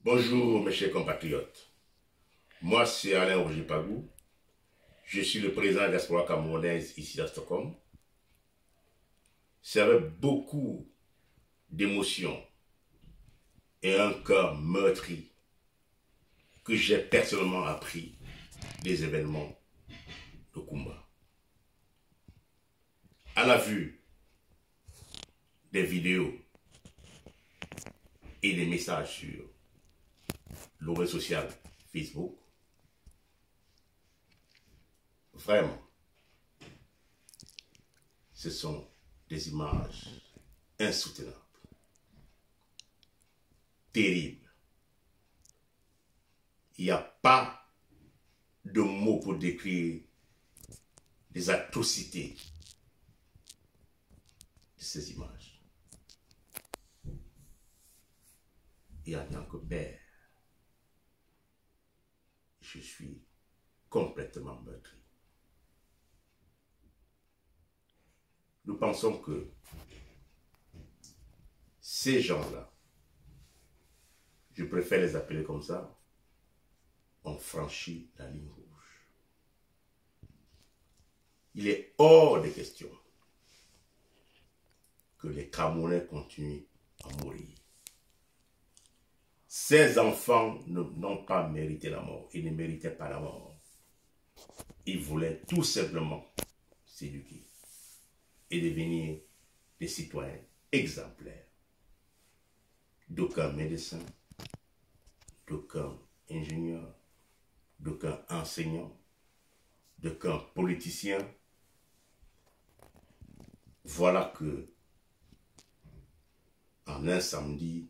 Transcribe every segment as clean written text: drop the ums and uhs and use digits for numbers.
Bonjour mes chers compatriotes, moi c'est Alain Roger-Pagou, je suis le président de la diaspora camerounaise ici à Stockholm. C'est avec beaucoup d'émotion et un cœur meurtri que j'ai personnellement appris des événements de Kumba. À la vue des vidéos et des messages sur le réseau social Facebook, vraiment, ce sont des images insoutenables, terribles. Il n'y a pas de mots pour décrire les atrocités de ces images. Et en tant que père, je suis complètement meurtri. Nous pensons que ces gens-là, je préfère les appeler comme ça, ont franchi la ligne rouge. Il est hors de question que les Camerounais continuent à mourir. Ces enfants n'ont pas mérité la mort. Ils ne méritaient pas la mort. Ils voulaient tout simplement s'éduquer et devenir des citoyens exemplaires. D'aucuns médecins, d'aucuns ingénieurs, d'aucuns enseignants, d'aucuns politiciens. Voilà que, en un samedi,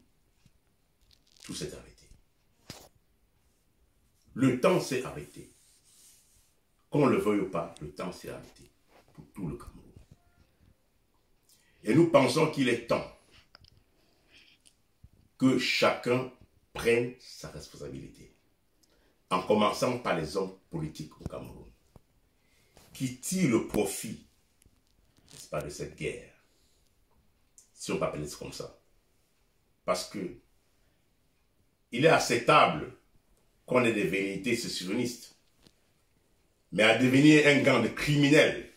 tout s'est arrêté. Le temps s'est arrêté. Qu'on le veuille ou pas, le temps s'est arrêté pour tout le Cameroun. Et nous pensons qu'il est temps que chacun prenne sa responsabilité. En commençant par les hommes politiques au Cameroun, qui tirent le profit, n'est-ce pas, de cette guerre, si on peut appeler ça comme ça. Parce que il est acceptable qu'on ait des velléités sécessionnistes, mais à devenir un gang de criminels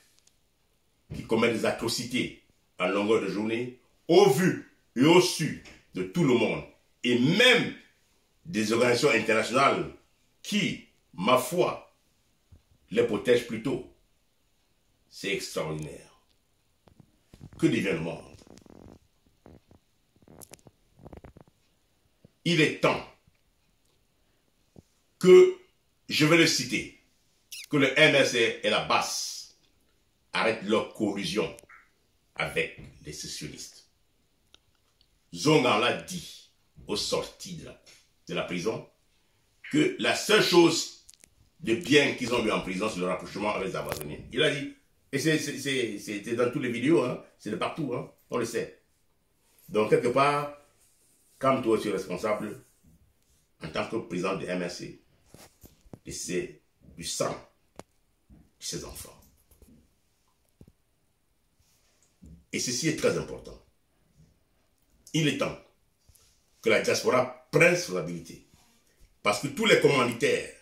qui commettent des atrocités à longueur de journée, au vu et au su de tout le monde, et même des organisations internationales qui, ma foi, les protègent plutôt. C'est extraordinaire. Que devient le monde? Il est temps que, je vais le citer, que le MRC et la BAS arrêtent leur collusion avec les sécessionnistes. Zongan l'a dit au sorti de la prison que la seule chose de bien qu'ils ont eu en prison, c'est le rapprochement avec les Amazoniens. Il a dit, et c'est dans toutes les vidéos, hein, c'est de partout, hein, on le sait. Donc quelque part, comme toi tu es responsable, en tant que président de MRC, du sang de ses enfants. Et ceci est très important. Il est temps que la diaspora prenne son habilité. Parce que tous les commanditaires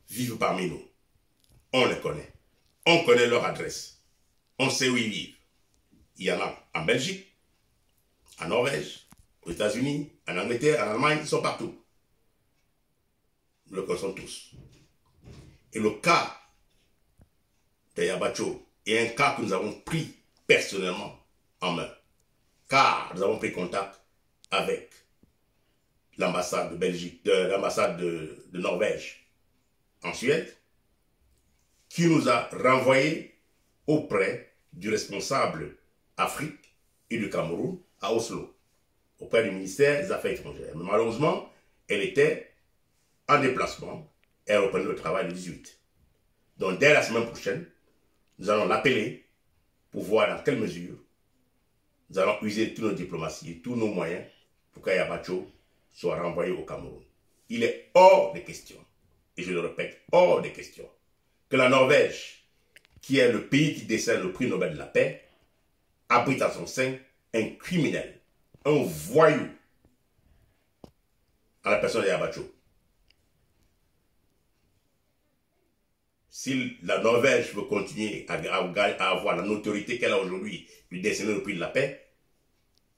vivent parmi nous. On les connaît. On connaît leur adresse. On sait où ils vivent. Il y en a en Belgique, en Norvège, aux États-Unis, en Angleterre, en Allemagne, ils sont partout. Nous le connaissons tous. Et le cas de Yabacho est un cas que nous avons pris personnellement en main. Car nous avons pris contact avec l'ambassade de Belgique, l'ambassade de Norvège en Suède, qui nous a renvoyés auprès du responsable Afrique et du Cameroun à Oslo, auprès du ministère des Affaires étrangères. Mais malheureusement, elle était en déplacement et elle reprenait le travail le 18. Donc dès la semaine prochaine, nous allons l'appeler pour voir dans quelle mesure nous allons user toutes nos diplomaties et tous nos moyens pour qu'Ayabacho soit renvoyé au Cameroun. Il est hors de question, et je le répète, hors de question, que la Norvège, qui est le pays qui décerne le prix Nobel de la paix, abrite à son sein un criminel, un voyou, en la personne de Yabacho. Si la Norvège veut continuer à avoir la notoriété qu'elle a aujourd'hui du décennie au prix de la paix,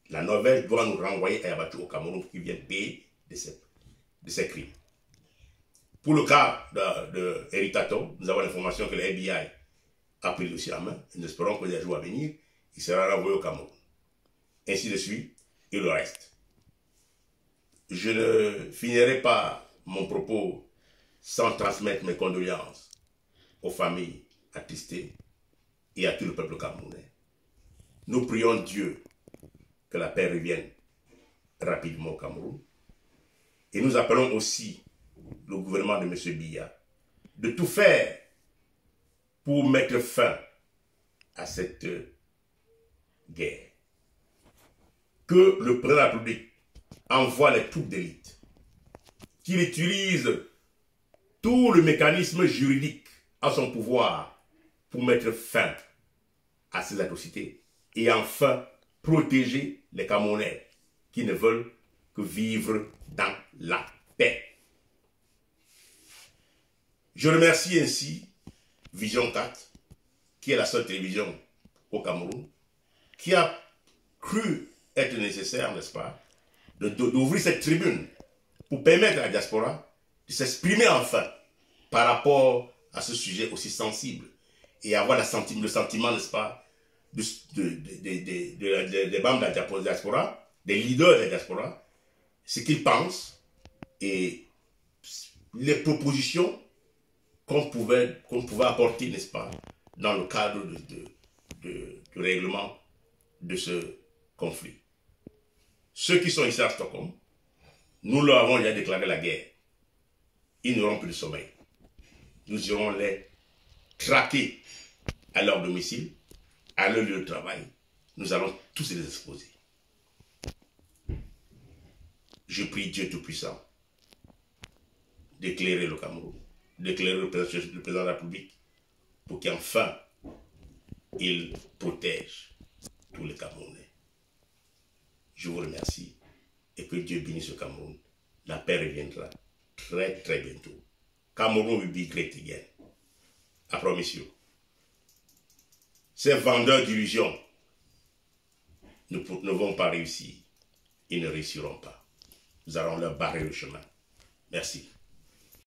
la Norvège doit nous renvoyer à Yabacho au Cameroun pour qu'il vienne payer de ses crimes. Pour le cas de Eritato, nous avons l'information que le FBI a pris le dossier en main. Nous espérons que les jours à venir, il sera renvoyé au Cameroun. Ainsi de suite, et le reste. Je ne finirai pas mon propos sans transmettre mes condoléances aux familles attristées et à tout le peuple camerounais. Nous prions Dieu que la paix revienne rapidement au Cameroun. Et nous appelons aussi le gouvernement de M. Biya de tout faire pour mettre fin à cette guerre. Que le président de la République envoie les troupes d'élite, qu'il utilise tout le mécanisme juridique à son pouvoir pour mettre fin à ces atrocités et enfin protéger les Camerounais qui ne veulent que vivre dans la paix. Je remercie ainsi Vision 4, qui est la seule télévision au Cameroun, qui a cru être nécessaire, n'est-ce pas, d'ouvrir cette tribune pour permettre à la diaspora de s'exprimer enfin par rapport à ce sujet aussi sensible et avoir le sentiment, n'est-ce pas, des membres de la diaspora, des leaders de la diaspora, ce qu'ils pensent et les propositions qu'on pouvait apporter, n'est-ce pas, dans le cadre de règlement de ce conflit. Ceux qui sont ici à Stockholm, nous leur avons déjà déclaré la guerre. Ils n'auront plus de sommeil. Nous irons les traquer à leur domicile, à leur lieu de travail. Nous allons tous les exposer. Je prie Dieu Tout-Puissant d'éclairer le Cameroun, d'éclairer le président de la République pour qu'enfin il protège tous les Camerounais. Je vous remercie et que Dieu bénisse le Cameroun. La paix reviendra très très bientôt. Cameroun will be great again. I promise you. Ces vendeurs d'illusions ne vont pas réussir. Ils ne réussiront pas. Nous allons leur barrer le chemin. Merci.